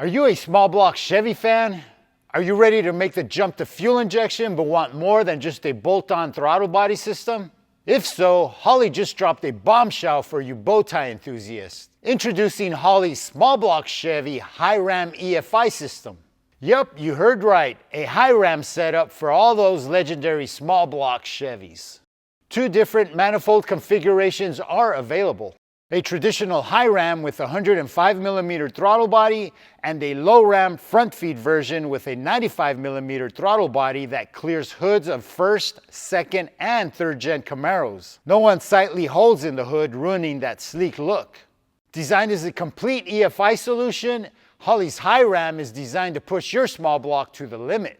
Are you a small block Chevy fan? Are you ready to make the jump to fuel injection but want more than just a bolt-on throttle body system? If so, Holley just dropped a bombshell for you bowtie enthusiasts. Introducing Holley's small block Chevy Hi-Ram EFI system. Yup, you heard right, a Hi-Ram setup for all those legendary small block Chevys. Two different manifold configurations are available. A traditional Hi-Ram with a 105mm throttle body and a low-ram front feed version with a 95mm throttle body that clears hoods of first, second, and third-gen Camaros. No unsightly holes in the hood ruining that sleek look. Designed as a complete EFI solution, Holley's Hi-Ram is designed to push your small block to the limit.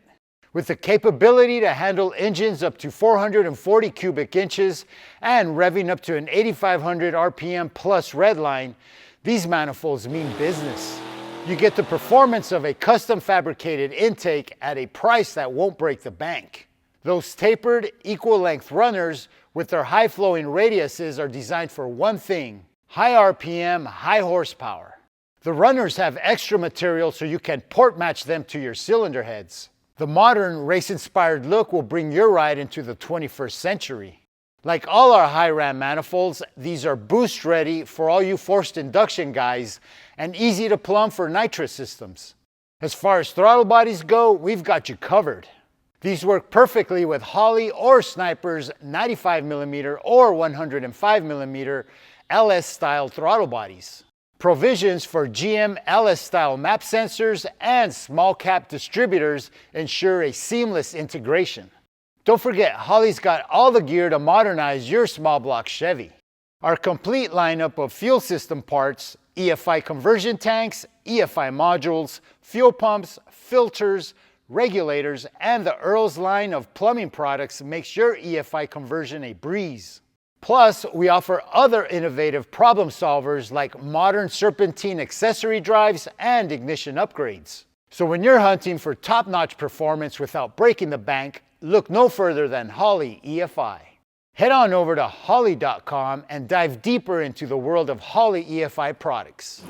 With the capability to handle engines up to 440 cubic inches and revving up to an 8,500 RPM plus redline, these manifolds mean business. You get the performance of a custom fabricated intake at a price that won't break the bank. Those tapered, equal length runners with their high flowing radiuses are designed for one thing: high RPM, high horsepower. The runners have extra material so you can port match them to your cylinder heads. The modern, race-inspired look will bring your ride into the 21st century. Like all our Hi-Ram manifolds, these are boost-ready for all you forced induction guys and easy to plumb for nitrous systems. As far as throttle bodies go, we've got you covered. These work perfectly with Holley or Sniper's 95mm or 105mm LS-style throttle bodies. Provisions for GM LS-style map sensors and small cap distributors ensure a seamless integration. Don't forget, Holley's got all the gear to modernize your small block Chevy. Our complete lineup of fuel system parts, EFI conversion tanks, EFI modules, fuel pumps, filters, regulators, and the Earl's line of plumbing products makes your EFI conversion a breeze. Plus, we offer other innovative problem solvers like modern serpentine accessory drives and ignition upgrades. So when you're hunting for top-notch performance without breaking the bank, look no further than Holley EFI. Head on over to holley.com and dive deeper into the world of Holley EFI products.